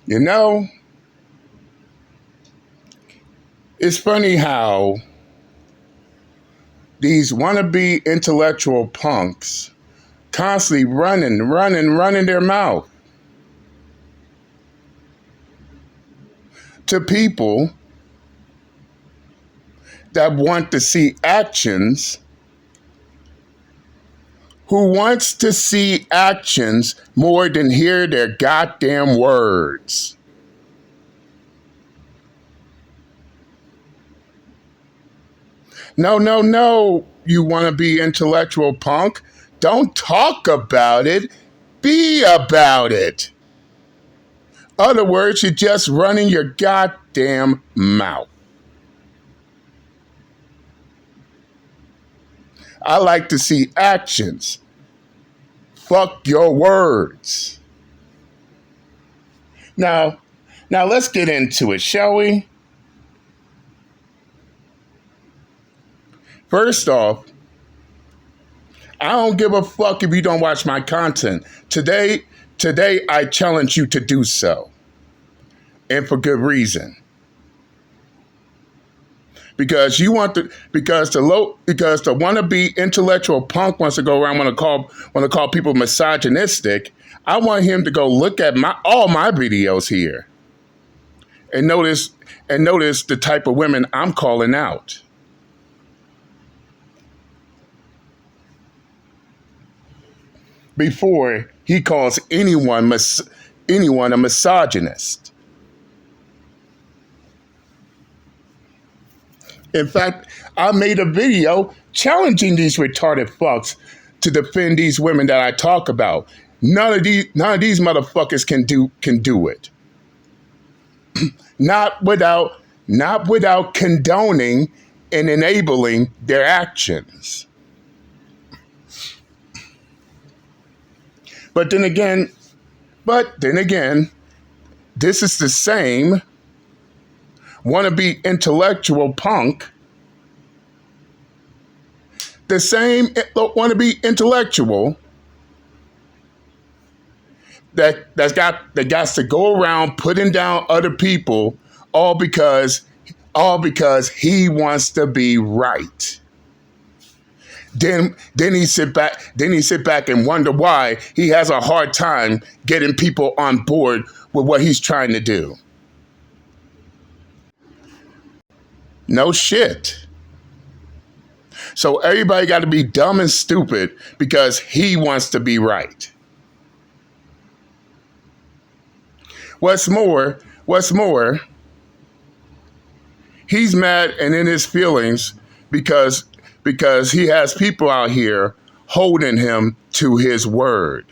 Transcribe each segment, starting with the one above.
You know, it's funny how these wannabe intellectual punks constantly running their mouth to people that want to see actions, who wants to see actions more than hear their goddamn words. No, no, no, you want to be intellectual punk. Don't talk about it. Be about it. Other words, you're just running your goddamn mouth. I like to see actions. Fuck your words. Now let's get into it, shall we? First off, I don't give a fuck if you don't watch my content. Today I challenge you to do so. And for good reason. Because the wannabe intellectual punk wants to go around want to call people misogynistic. I want him to go look at all my videos here and notice the type of women I'm calling out. Before he calls anyone a misogynist. In fact, I made a video challenging these retarded fucks to defend these women that I talk about. None of these motherfuckers can do it. Not without condoning and enabling their actions. But then again, this is the same wannabe intellectual punk, the same wannabe intellectual that got to go around putting down other people all because he wants to be right. Then he sit back and wonder why he has a hard time getting people on board with what he's trying to do. No shit. So everybody got to be dumb and stupid because he wants to be right. What's more, he's mad and in his feelings because he has people out here holding him to his word.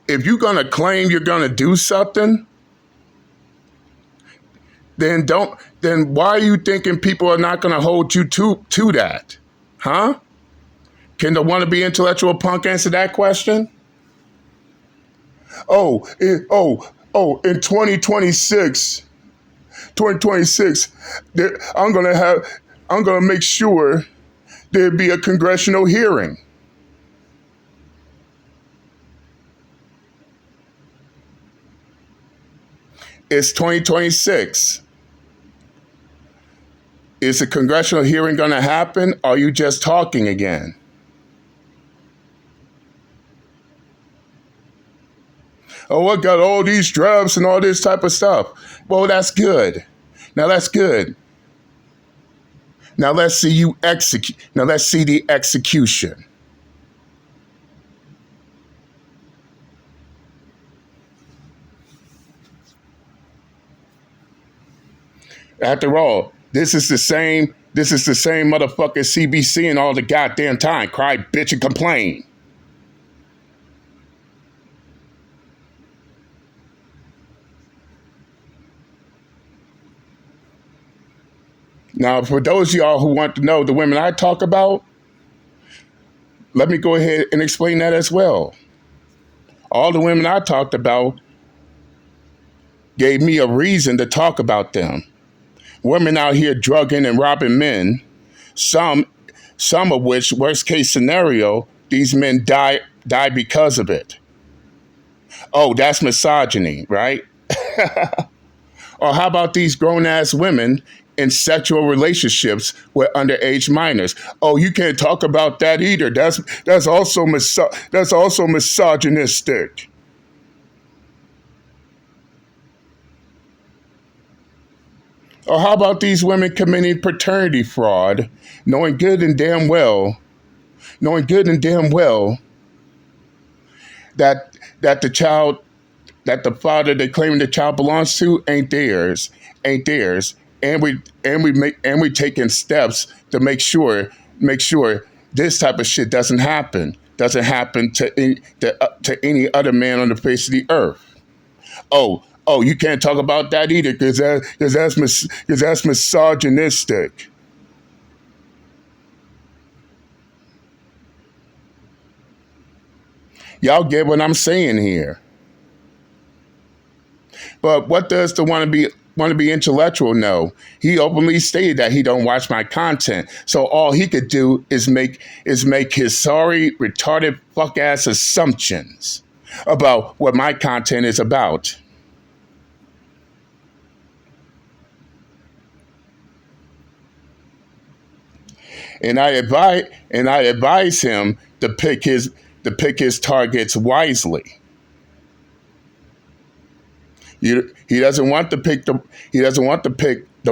If you're going to claim you're going to do something, then why are you thinking people are not going to hold you to that? Huh? Can the wannabe intellectual punk answer that question? In 2026, I'm gonna make sure there be a congressional hearing. It's 2026. Is a congressional hearing going to happen? Or are you just talking again? Oh, I got all these drafts and all this type of stuff. Well, that's good. Now that's good. Now let's see you execute. Now let's see the execution. After all, this is the same motherfucker CBC and all the goddamn time. Cry, bitch, and complain. Now, for those of y'all who want to know the women I talk about, let me go ahead and explain that as well. All the women I talked about gave me a reason to talk about them. Women out here drugging and robbing men, some of which, worst case scenario, these men die die because of it. Oh, that's misogyny, right? Or how about these grown ass women in sexual relationships with underage minors? Oh, you can't talk about that either. That's also misogynistic. Or how about these women committing paternity fraud, knowing good and damn well, knowing good and damn well that the child that the father they claim the child belongs to ain't theirs, and we taking steps to make sure this type of shit doesn't happen to any other man on the face of the earth. Oh, you can't talk about that either because that's misogynistic. Y'all get what I'm saying here. But what does the wannabe intellectual know? He openly stated that he don't watch my content. So all he could do is make his sorry, retarded fuck ass assumptions about what my content is about. And I advise him to pick his targets wisely. He doesn't want to pick the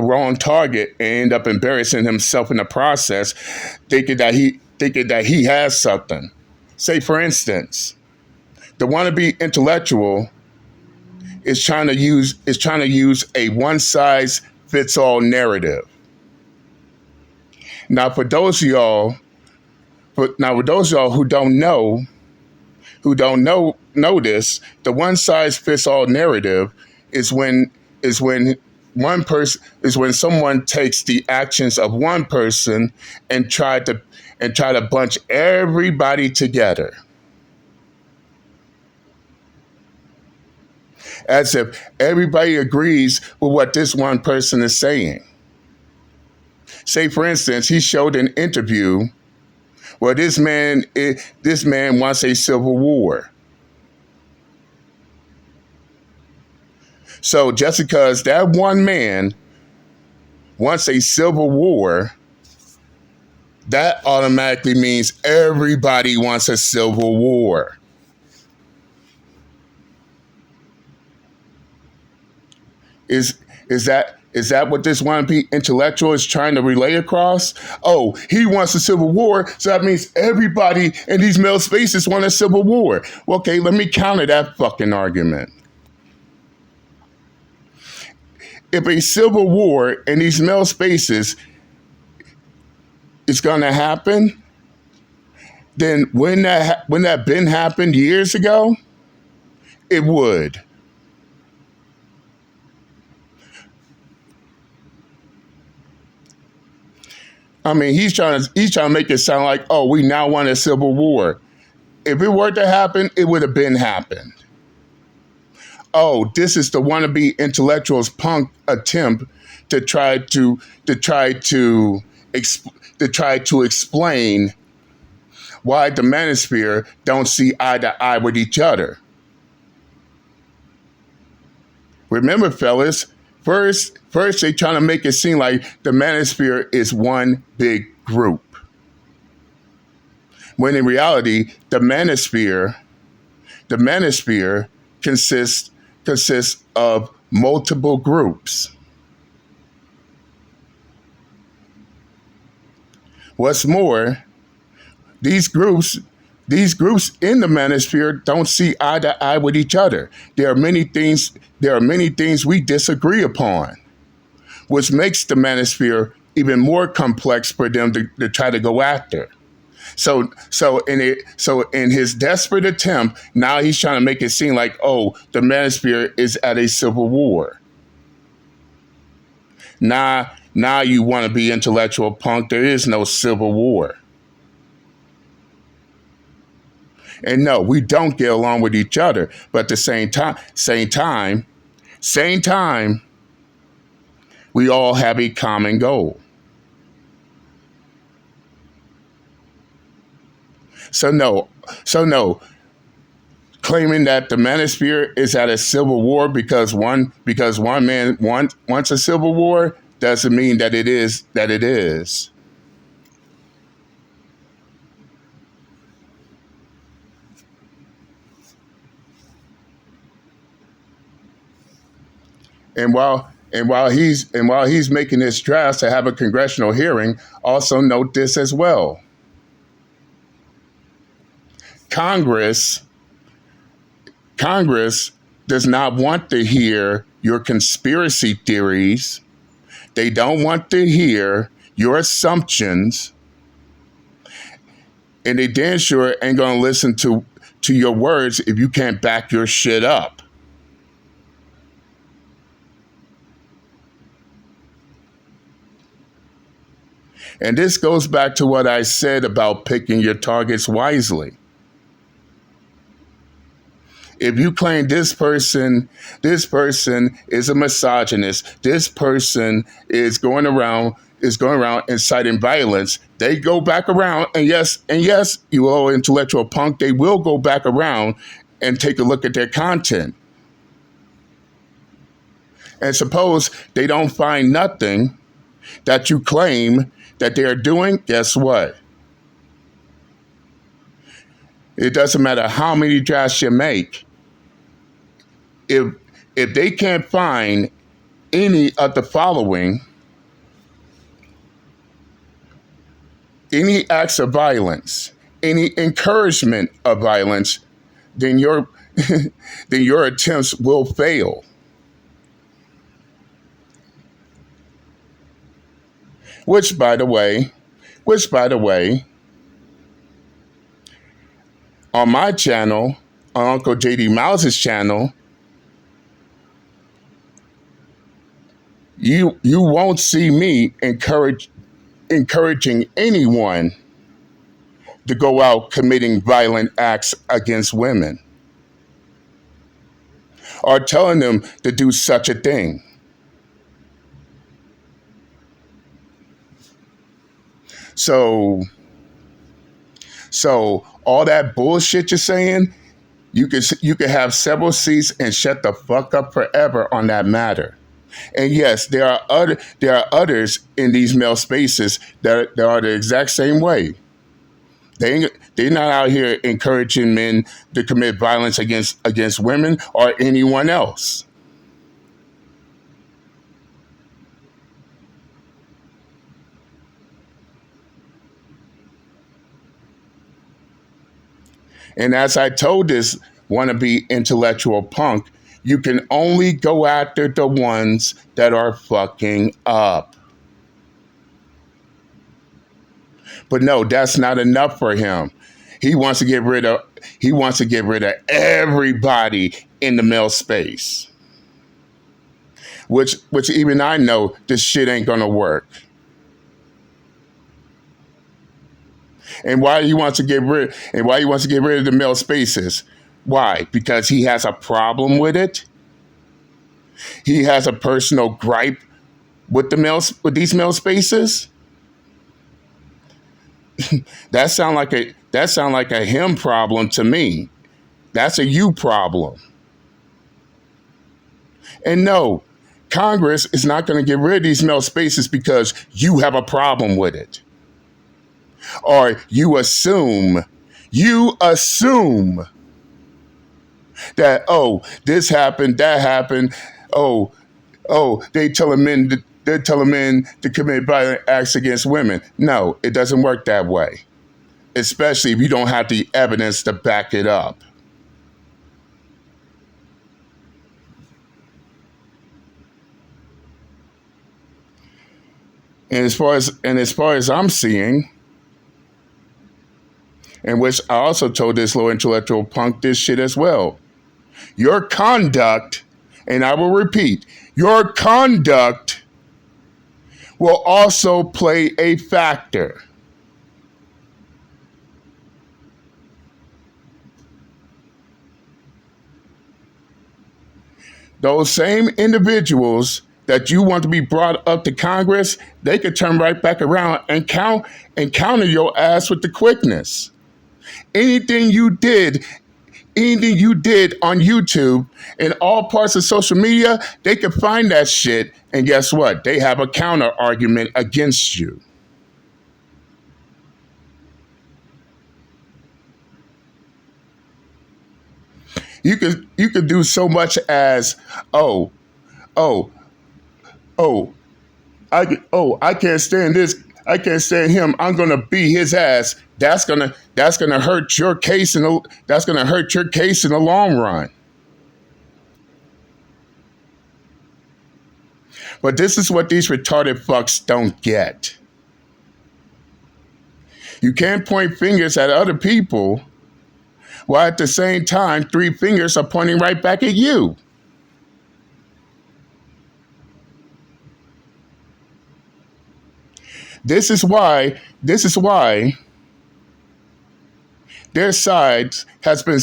wrong target and end up embarrassing himself in the process, thinking that he has something. Say for instance, the wannabe intellectual is trying to use a one size fits all narrative. Now for those of y'all for those of y'all who don't know this, the one size fits all narrative is when one person is when someone takes the actions of one person and try to bunch everybody together, as if everybody agrees with what this one person is saying. Say for instance, he showed an interview where this man wants a civil war. So just because that one man wants a civil war, that automatically means everybody wants a civil war. Is is that what this wannabe intellectual is trying to relay across? Oh, he wants a civil war, so that means everybody in these male spaces want a civil war. Well, okay, let me counter that fucking argument. If a civil war in these male spaces is going to happen, then when that been happened years ago, it would. I mean, he's trying to make it sound like, oh, we now want a civil war. If it were to happen, it would have been happened. Oh, this is the wannabe intellectual's punk attempt to try to explain why the manosphere don't see eye to eye with each other. Remember, fellas, first they trying to make it seem like the manosphere is one big group, when in reality, the manosphere consists of multiple groups. What's more, these groups in the manosphere don't see eye to eye with each other. There are many things we disagree upon, which makes the manosphere even more complex for them to try to go after. So in his desperate attempt, now he's trying to make it seem like, oh, the manosphere is at a civil war. Now you want to be intellectual punk. There is no civil war. And no, we don't get along with each other. But at the same time, we all have a common goal. So no, so no, claiming that the manosphere is at a civil war because one man wants a civil war doesn't mean that it is. And while he's making his draft to have a congressional hearing, also note this as well. Congress Congress does not want to hear your conspiracy theories. They don't want to hear your assumptions, and they damn sure ain't gonna listen to your words if you can't back your shit up. And this goes back to what I said about picking your targets wisely. If you claim this person is a misogynist, this person is going around inciting violence, they go back around, and yes, you old intellectual punk, they will go back around and take a look at their content. And suppose they don't find nothing that you claim that they're doing, guess what? It doesn't matter how many drafts you make. If if they can't find any of the following, any acts of violence, any encouragement of violence, then your then your attempts will fail. Which by the way, which by the way, on my channel, on Uncle JD Mouse's channel, you won't see me encouraging anyone to go out committing violent acts against women or telling them to do such a thing. So so all that bullshit you're saying, you could have several seats and shut the fuck up forever on that matter. And yes, there are others in these male spaces that are the exact same way. They're not out here encouraging men to commit violence against women or anyone else. And as I told this wannabe intellectual punk, you can only go after the ones that are fucking up. But no, that's not enough for him. He wants to get rid of he wants to get rid of everybody in the male space. Which even I know this shit ain't gonna work. And why he wants to get rid of the male spaces? Why? Because he has a problem with it. He has a personal gripe with these male spaces. That sound like a him problem to me. That's a you problem. And no, Congress is not going to get rid of these male spaces because you have a problem with it. Or you assume that, oh, this happened, that happened. Oh, they're telling men to commit violent acts against women. No, it doesn't work that way, especially if you don't have the evidence to back it up. And as far as I'm seeing, in which I also told this low intellectual punk this shit as well. Your conduct, and I will repeat, your conduct will also play a factor. Those same individuals that you want to be brought up to Congress, they could turn right back around and counter your ass with the quickness. Anything you did, anything you did on YouTube and all parts of social media, they can find that shit. And guess what? They have a counter argument against you. You could do so much as, oh, oh, oh, I can't stand this. I can't stand him. I'm gonna beat his ass. That's gonna hurt your case that's gonna hurt your case in the long run. But this is what these retarded fucks don't get. You can't point fingers at other people while at the same time 3 fingers are pointing right back at you. This is why their side has been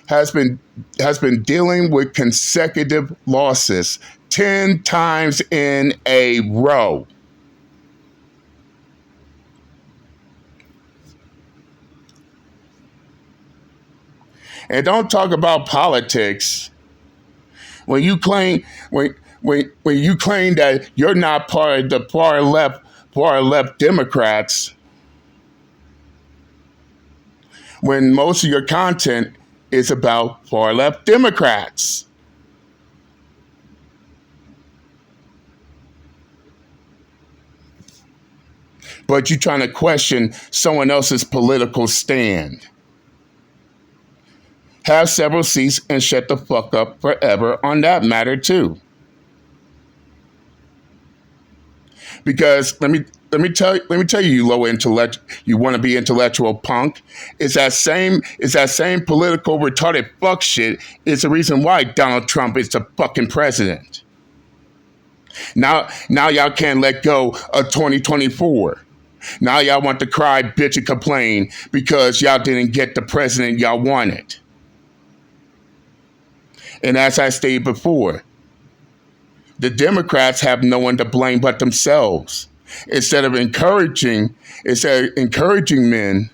has been dealing with consecutive losses 10 times in a row. And don't talk about politics when you claim when you claim that you're not part of the far left Democrats, when most of your content is about far left Democrats. But you're trying to question someone else's political stand. Have several seats and shut the fuck up forever on that matter too. Because let me tell you, you low intellect, you want to be intellectual punk. It's that same political retarded fuck shit. It's the reason why Donald Trump is the fucking president. Now y'all can't let go of 2024. Now y'all want to cry, bitch, and complain because y'all didn't get the president y'all wanted. And as I stated before, the Democrats have no one to blame but themselves. Instead of encouraging men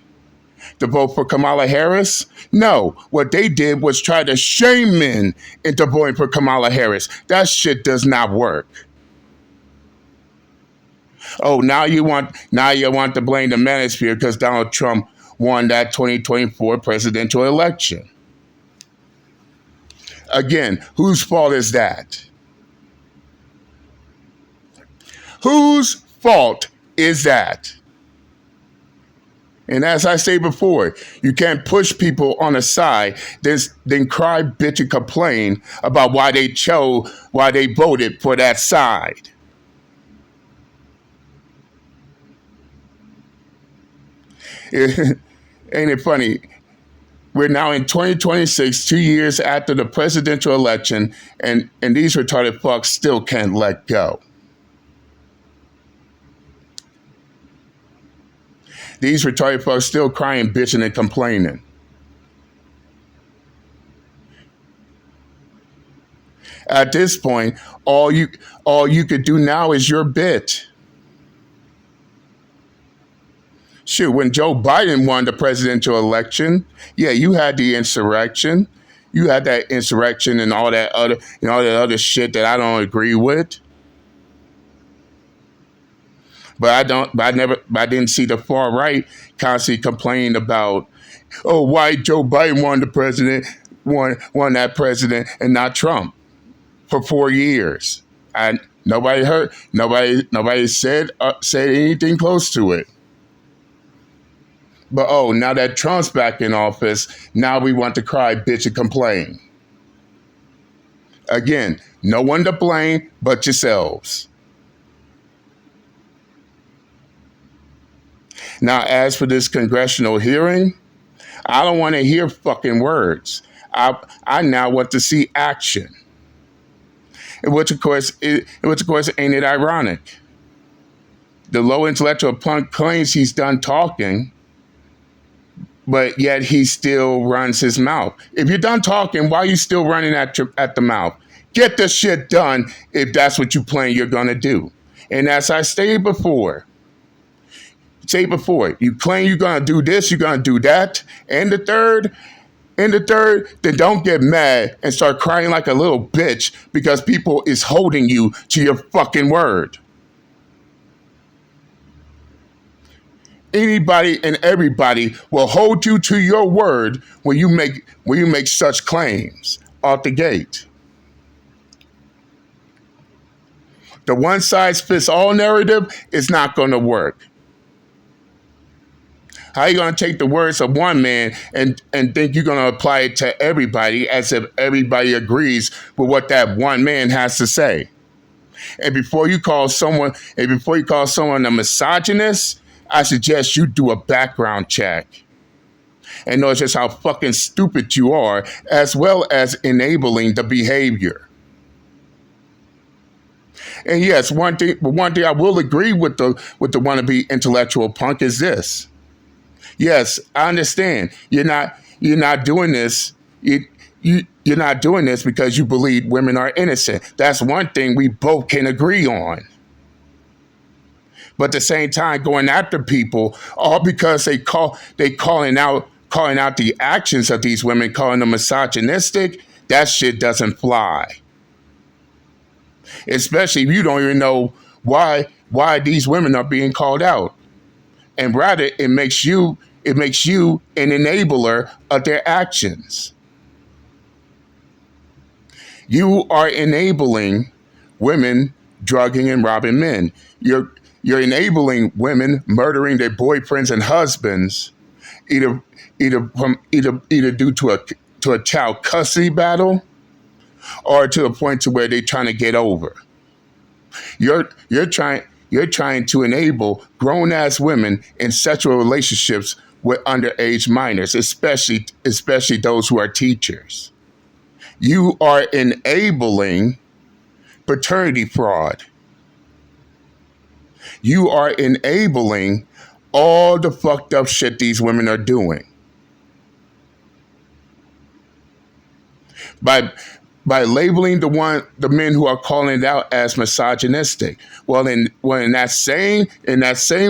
to vote for Kamala Harris, no. What they did was try to shame men into voting for Kamala Harris. That shit does not work. Oh, now you want to blame the manosphere because Donald Trump won that 2024 presidential election. Again, whose fault is that? Whose fault is that? And as I say before, you can't push people on a side, then cry, bitch, and complain about why they voted for that side. Ain't it funny? We're now in 2026, 2 years after the presidential election, and these retarded fucks still can't let go. These retarded fucks still crying, bitching, and complaining. At this point, all you could do now is your bit. Shoot, when Joe Biden won the presidential election, yeah, you had the insurrection. You had that insurrection and all that other shit that I don't agree with. But I didn't see the far right constantly complaining about, oh, why Joe Biden won that president and not Trump for 4 years. And nobody said anything close to it. But now that Trump's back in office, now we want to cry, bitch, and complain. Again, no one to blame but yourselves. Now, as for this congressional hearing, I don't want to hear fucking words. I now want to see action. Which of course, ain't it ironic? The low intellectual punk claims he's done talking, but yet he still runs his mouth. If you're done talking, why are you still running at the mouth? Get the shit done if that's what you plan you're going to do. And as I stated before, Say before, you claim you're gonna do this, you're gonna do that, and the third, then don't get mad and start crying like a little bitch because people is holding you to your fucking word. Anybody and everybody will hold you to your word when you make such claims out the gate. The one size fits all narrative is not going to work. How are you going to take the words of one man and think you're going to apply it to everybody as if everybody agrees with what that one man has to say? And before you call someone a misogynist, I suggest you do a background check and know just how fucking stupid you are, as well as enabling the behavior. And yes, one thing I will agree with the wannabe intellectual punk is this. Yes, I understand. You're not doing this. You're not doing this because you believe women are innocent. That's one thing we both can agree on. But at the same time, going after people all because they calling out the actions of these women, calling them misogynistic, that shit doesn't fly. Especially if you don't even know why these women are being called out. And rather it makes you an enabler of their actions. You are enabling women drugging and robbing men. You're enabling women murdering their boyfriends and husbands, either due to a child custody battle, or to a point to where they're trying to get over. You're trying to enable grown ass women in sexual relationships with underage minors, especially those who are teachers. You are enabling paternity fraud. You are enabling all the fucked up shit these women are doing. By labeling the men who are calling it out as misogynistic. Well, in that same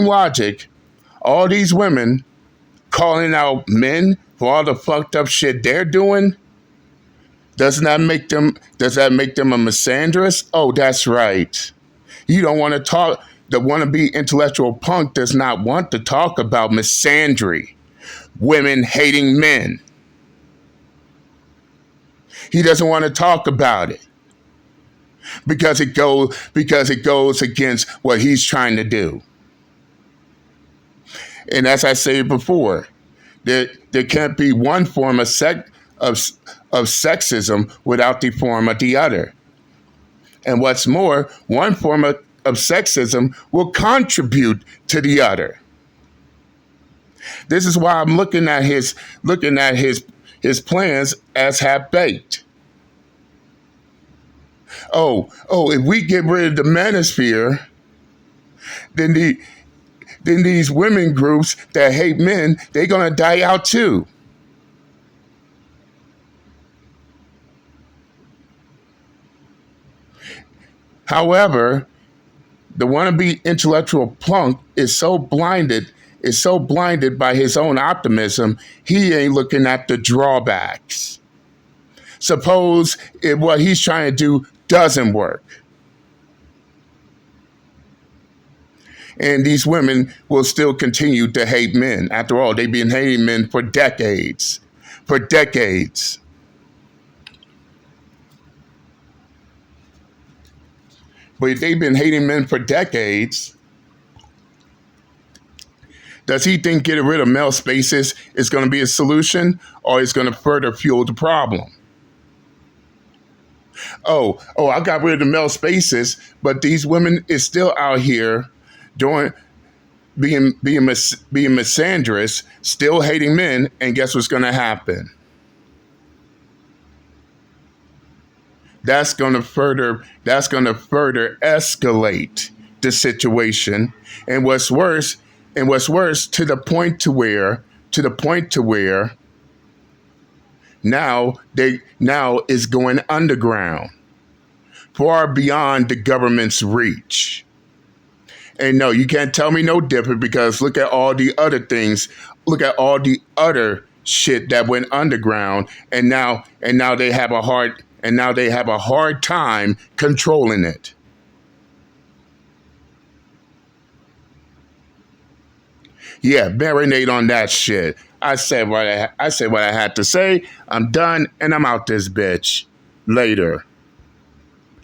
logic, all these women calling out men for all the fucked up shit they're doing, does that make them a misandrist? Oh, that's right. You don't want to talk. The wannabe intellectual punk does not want to talk about misandry, women hating men. He doesn't want to talk about it because it goes against what he's trying to do. And as I said before, there can't be one form of sexism without the form of the other. And what's more, one form of sexism will contribute to the other. This is why I'm looking at his plans as half-baked. Oh, if we get rid of the manosphere, then these women groups that hate men, they're gonna die out too. However, the wannabe intellectual punk is so blinded by his own optimism, he ain't looking at the drawbacks. Suppose if what he's trying to do doesn't work. And these women will still continue to hate men. After all, they've been hating men for decades. For decades. But if they've been hating men for decades, does he think getting rid of male spaces is going to be a solution, or is going to further fuel the problem? Oh, I got rid of the male spaces, but these women is still out here being misandrous, still hating men, and guess what's going to happen? That's going to further escalate the situation, and what's worse, to the point to where now is going underground, far beyond the government's reach. And no, you can't tell me no different because look at all the other things. Look at all the other shit that went underground, and now they have a hard time controlling it. Yeah, marinate on that shit. I said what I had to say. I'm done, and I'm out this bitch. Later.